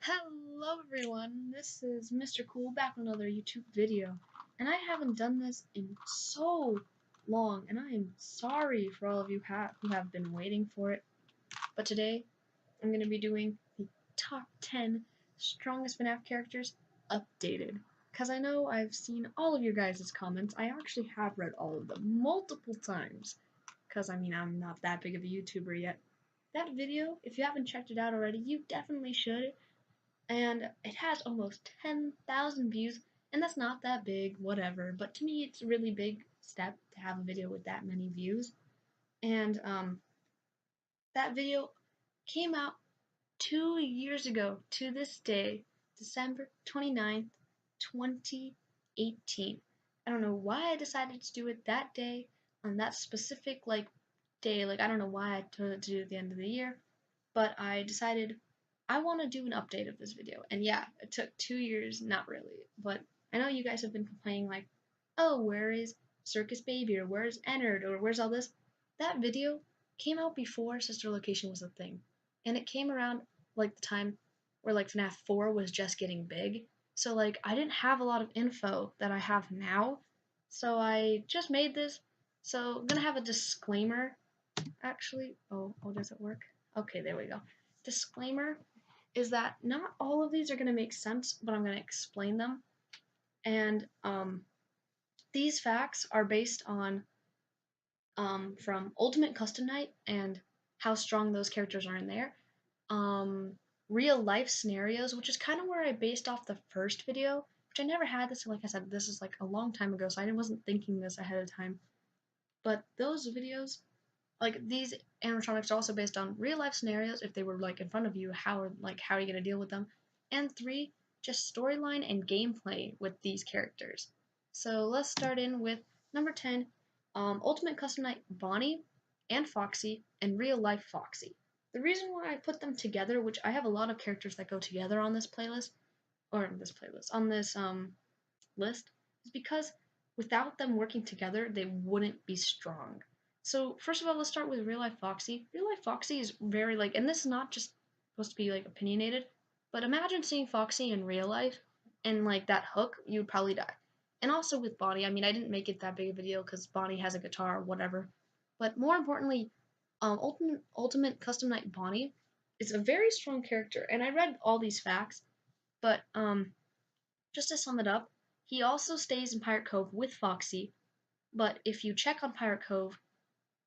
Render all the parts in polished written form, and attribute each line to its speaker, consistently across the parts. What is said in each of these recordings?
Speaker 1: Hello everyone, this is Mr.Kool back with another YouTube video, and I haven't done this in so long, and I am sorry for all of you who have been waiting for it, but today I'm going to be doing the top 10 strongest FNAF characters updated, because I know I've seen all of your guys' comments. I actually have read all of them multiple times, because I'm not that big of a YouTuber yet. That video, if you haven't checked it out already, you definitely should, and it has almost 10,000 views, and that's not that big, whatever, but to me it's a really big step to have a video with that many views. And that video came out 2 years ago to this day, December 29th, 2018. I don't know why I decided to do it that day, on that specific day. I don't know why I told it to do it at the end of the year, but I decided I want to do an update of this video. And yeah, it took 2 years, not really, but I know you guys have been complaining oh, where is Circus Baby, or where's Ennard, or where's all this? That video came out before Sister Location was a thing, and it came around the time where FNAF 4 was just getting big. So I didn't have a lot of info that I have now, so I just made this. So I'm gonna have a disclaimer. Actually, oh, does it work? Okay, there we go. Disclaimer is that not all of these are going to make sense, but I'm going to explain them. And these facts are based on from Ultimate Custom Night and how strong those characters are in there. Real life scenarios, which is kind of where I based off the first video, which I never had this. Like I said, this is a long time ago, so I wasn't thinking this ahead of time. But those videos, these animatronics are also based on real life scenarios. If they were in front of you, how are you gonna deal with them? And 3, just storyline and gameplay with these characters. So let's start in with number 10, Ultimate Custom Night Bonnie and Foxy and real life Foxy. The reason why I put them together, which I have a lot of characters that go together on this playlist, on this list, is because without them working together, they wouldn't be strong. So first of all, let's start with real life Foxy. Real life Foxy is very and this is not just supposed to be opinionated, but imagine seeing Foxy in real life and that hook, you would probably die. And also with Bonnie, I mean, I didn't make it that big of a deal because Bonnie has a guitar or whatever. But more importantly, Ultimate Custom Night Bonnie is a very strong character, and I read all these facts, but just to sum it up, he also stays in Pirate Cove with Foxy, but if you check on Pirate Cove,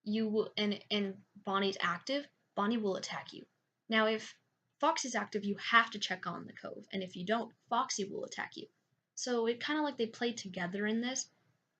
Speaker 1: you will and Bonnie's active, Bonnie will attack you. Now if Foxy's active, you have to check on the cove, and if you don't, Foxy will attack you. So it kind of they play together in this,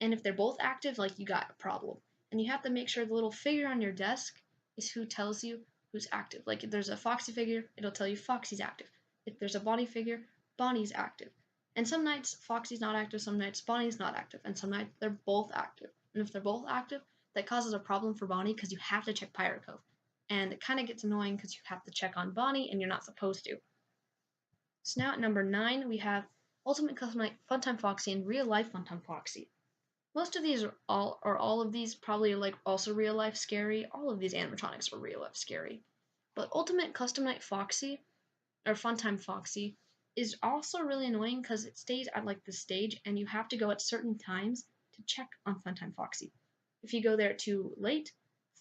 Speaker 1: and if they're both active, you got a problem. And you have to make sure the little figure on your desk is who tells you who's active. If there's a Foxy figure, it'll tell you Foxy's active. If there's a Bonnie figure, Bonnie's active. And some nights Foxy's not active, some nights Bonnie's not active, and some nights they're both active. And if they're both active, that causes a problem for Bonnie because you have to check Pirate Cove. And it kind of gets annoying because you have to check on Bonnie and you're not supposed to. So now at number 9, we have Ultimate Custom Night Funtime Foxy and Real Life Funtime Foxy. Most of these all of these probably are also real life scary. All of these animatronics are real life scary. But Ultimate Custom Night Foxy, or Funtime Foxy, is also really annoying because it stays at the stage and you have to go at certain times to check on Funtime Foxy. If you go there too late,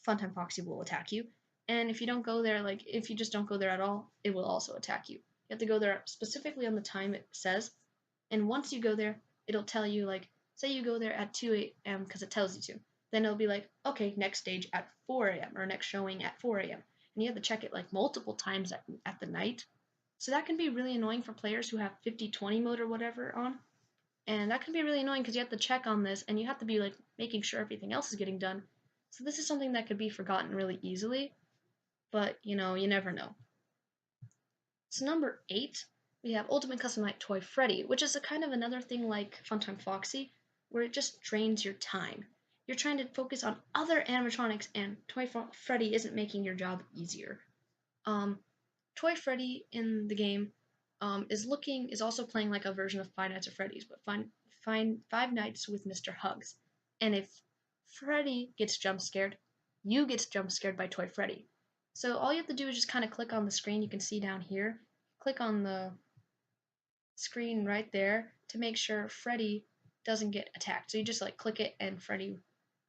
Speaker 1: Funtime Foxy will attack you. And if you don't go there, if you just don't go there at all, it will also attack you. You have to go there specifically on the time it says. And once you go there, it'll tell you, say you go there at 2 a.m. because it tells you to. Then it'll be okay, next stage at 4 a.m. or next showing at 4 a.m. And you have to check it multiple times at the night. So that can be really annoying for players who have 50-20 mode or whatever on. And that can be really annoying because you have to check on this and you have to be making sure everything else is getting done. So this is something that could be forgotten really easily, but you never know. So number 8, we have Ultimate Custom Night Toy Freddy, which is a kind of another thing like Funtime Foxy, where it just drains your time. You're trying to focus on other animatronics and Toy Freddy isn't making your job easier. Toy Freddy in the game is also playing a version of Five Nights at Freddy's, but Five Nights with Mr. Hugs. And if Freddy gets jump scared, you get jump scared by Toy Freddy. So all you have to do is just kind of click on the screen you can see down here. click on the screen right there to make sure Freddy doesn't get attacked. So you just like click it and Freddy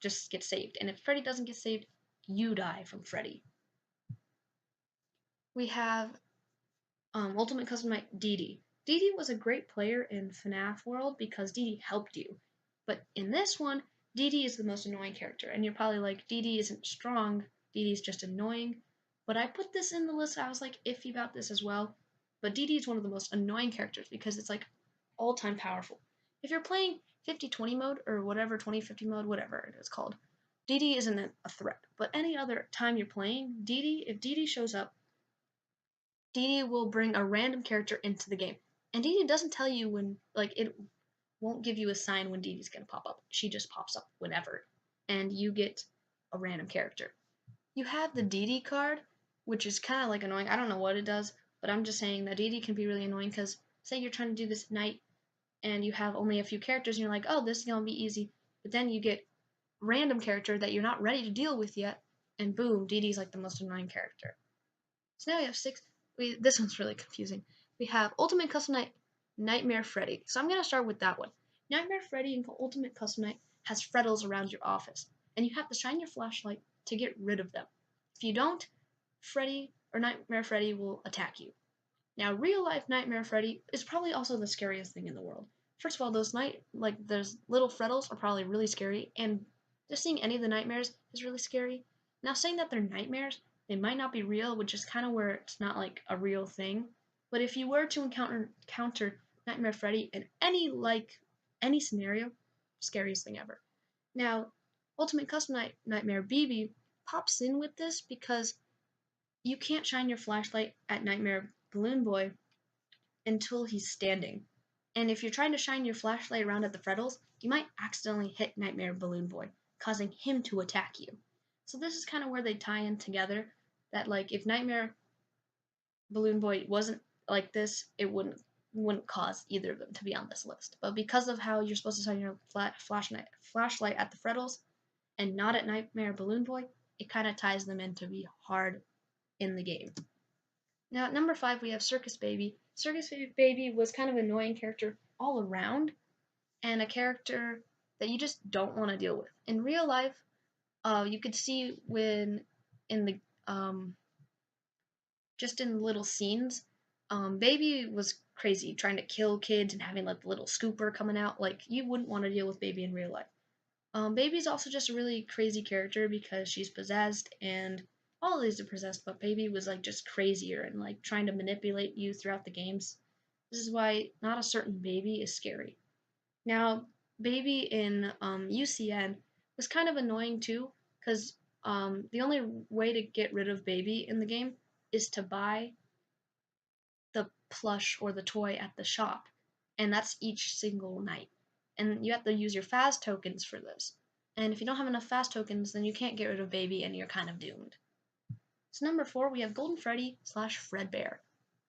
Speaker 1: just gets saved. And if Freddy doesn't get saved, you die from Freddy. We have Ultimate Custom Night Dee Dee. Dee Dee was a great player in FNAF World because Dee Dee helped you. But in this one, Dee Dee is the most annoying character. And you're probably like, Dee Dee isn't strong, Dee Dee's just annoying. But I put this in the list, I was like iffy about this as well. But Dee Dee is one of the most annoying characters because it's like all-time powerful. If you're playing 50-20 mode or whatever, 20-50 mode, whatever it is called, Dee Dee isn't a threat. But any other time you're playing, if Dee Dee shows up, Dee Dee will bring a random character into the game. And Dee Dee doesn't tell you when, like, it won't give you a sign when Dee Dee's gonna pop up. She just pops up whenever. And you get a random character. You have the Dee Dee card, which is kind of like annoying. I don't know what it does, but I'm just saying that Dee Dee can be really annoying because say you're trying to do this at night and you have only a few characters and you're like, oh, this is gonna be easy. But then you get random character that you're not ready to deal with yet, and boom, Dee Dee's like the most annoying character. So now we have six. This one's really confusing. We have Ultimate Custom Night Nightmare Freddy. So I'm going to start with that one. Nightmare Freddy in Ultimate Custom Night has Freddles around your office, and you have to shine your flashlight to get rid of them. If you don't, Freddy or Nightmare Freddy will attack you. Now, real life Nightmare Freddy is probably also the scariest thing in the world. First of all, those little Freddles are probably really scary, and just seeing any of the nightmares is really scary. Now, saying that they're nightmares, they might not be real, which is kind of where it's not like a real thing. But if you were to encounter Nightmare Freddy in any scenario, scariest thing ever. Now, Ultimate Custom Night Nightmare BB pops in with this because you can't shine your flashlight at Nightmare Balloon Boy until he's standing. And if you're trying to shine your flashlight around at the Freddles, you might accidentally hit Nightmare Balloon Boy, causing him to attack you. So this is kind of where they tie in together, that like if Nightmare Balloon Boy wasn't like this, it wouldn't cause either of them to be on this list. But because of how you're supposed to shine your flashlight at the Freddles and not at Nightmare Balloon Boy, it kind of ties them in to be hard in the game. Now at number 5 we have Circus Baby. Circus Baby was kind of an annoying character all around, and a character that you just don't want to deal with. In real life, you could see when in the just in little scenes, Baby was crazy, trying to kill kids and having like the little scooper coming out. Like you wouldn't want to deal with Baby in real life. Baby's also just a really crazy character because she's possessed, and all of these are possessed, but Baby was like just crazier and like trying to manipulate you throughout the games. This is why not a certain Baby is scary. Now, Baby in UCN was kind of annoying too, because the only way to get rid of Baby in the game is to buy the plush or the toy at the shop, and that's each single night. And you have to use your fast tokens for this. And if you don't have enough fast tokens, then you can't get rid of Baby and you're kind of doomed. So number 4, we have Golden Freddy / Fredbear.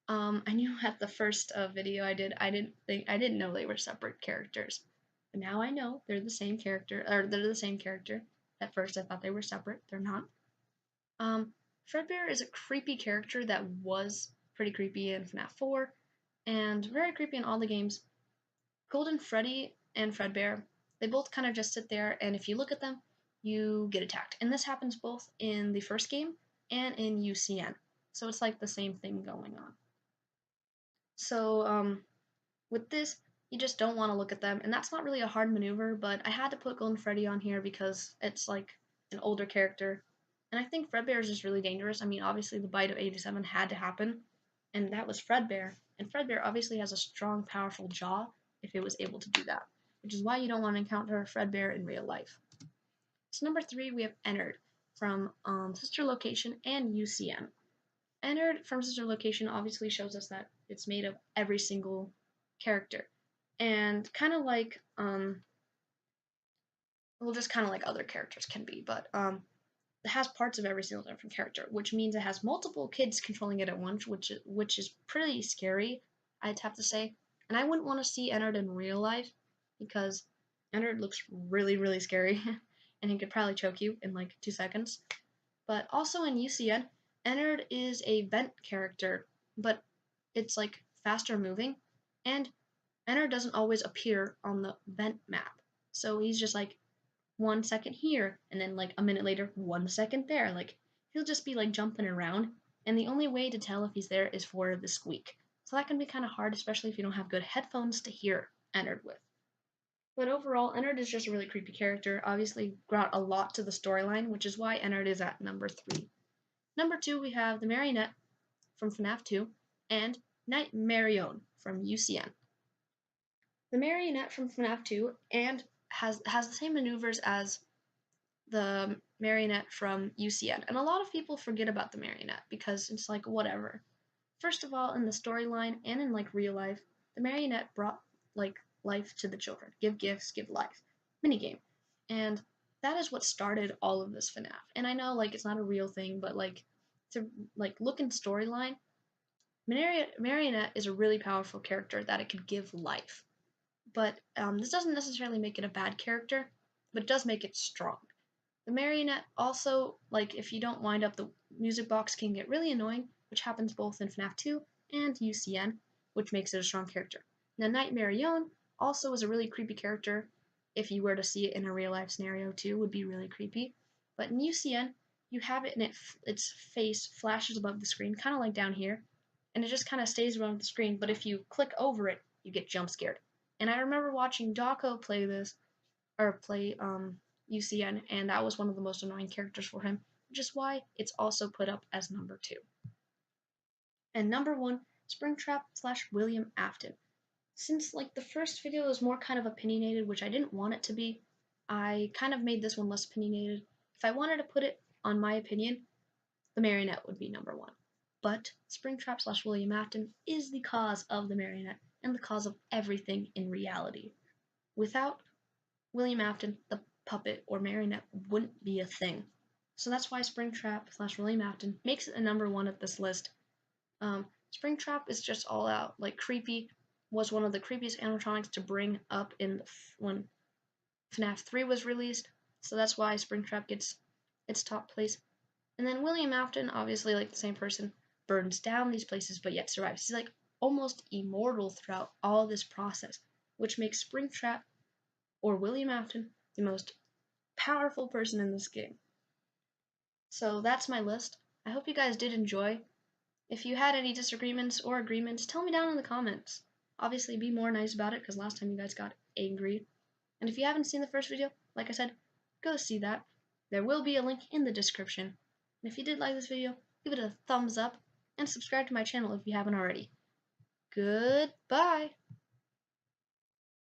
Speaker 1: I knew at the first video I didn't know they were separate characters. But now I know they're the same character, At first I thought they were separate. They're not. Fredbear is a creepy character that was pretty creepy in FNAF 4, and very creepy in all the games. Golden Freddy and Fredbear, they both kind of just sit there, and if you look at them, you get attacked. And this happens both in the first game and in UCN. So it's like the same thing going on. So with this, you just don't want to look at them, and that's not really a hard maneuver, but I had to put Golden Freddy on here because it's like an older character. And I think Fredbear is just really dangerous. I mean, obviously the bite of 87 had to happen, and that was Fredbear. And Fredbear obviously has a strong, powerful jaw if it was able to do that, which is why you don't want to encounter Fredbear in real life. So number 3, we have Ennard from Sister Location and UCN. Ennard from Sister Location obviously shows us that it's made of every single character, and kind of like just kind of like other characters can be, but it has parts of every single different character, which means it has multiple kids controlling it at once, which is pretty scary, I'd have to say. And I wouldn't want to see Ennard in real life because Ennard looks really, really scary, and he could probably choke you in like 2 seconds. But also in UCN, Ennard is a vent character, but it's like faster moving, and Ennard doesn't always appear on the vent map. So he's just like 1 second here, and then like a minute later, 1 second there. Like he'll just be like jumping around, and the only way to tell if he's there is for the squeak. So that can be kind of hard, especially if you don't have good headphones to hear Ennard with. But overall, Ennard is just a really creepy character. Obviously, brought a lot to the storyline, which is why Ennard is at number 3. Number 2, we have the Marionette from FNAF 2 and Nightmaronne from UCN. The Marionette from FNAF 2 and has the same maneuvers as the Marionette from UCN, and a lot of people forget about the Marionette because it's like whatever. First of all, in the storyline and in like real life, the Marionette brought like life to the children. Give gifts, give life. Minigame. And that is what started all of this FNAF. And I know like it's not a real thing, but like to like look in storyline, Marionette is a really powerful character that it could give life. But this doesn't necessarily make it a bad character, but it does make it strong. The Marionette also, like, if you don't wind up, the music box can get really annoying, which happens both in FNAF 2 and UCN, which makes it a strong character. Now, Nightmaronne also is a really creepy character. If you were to see it in a real-life scenario too, would be really creepy. But in UCN, you have it and its face flashes above the screen, kind of like down here, and it just kind of stays around the screen, but if you click over it, you get jump scared. And I remember watching Dawko play UCN, and that was one of the most annoying characters for him, which is why it's also put up as number 2. And number 1, Springtrap / William Afton. Since like the first video was more kind of opinionated, which I didn't want it to be, I kind of made this one less opinionated. If I wanted to put it on my opinion, the Marionette would be number 1. But Springtrap / William Afton is the cause of the Marionette and the cause of everything in reality. Without William Afton, the puppet or Marionette wouldn't be a thing. So that's why Springtrap / William Afton makes it a number 1 at this list. Springtrap is just all out like creepy. Was one of the creepiest animatronics to bring up when FNAF 3 was released. So that's why Springtrap gets its top place. And then William Afton, obviously like the same person, burns down these places but yet survives. He's like almost immortal throughout all this process, which makes Springtrap or William Afton the most powerful person in this game. So that's my list. I hope you guys did enjoy. If you had any disagreements or agreements, tell me down in the comments. Obviously, be more nice about it because last time you guys got angry. And if you haven't seen the first video, like I said, go see that. There will be a link in the description. And if you did like this video, give it a thumbs up and subscribe to my channel if you haven't already. Goodbye!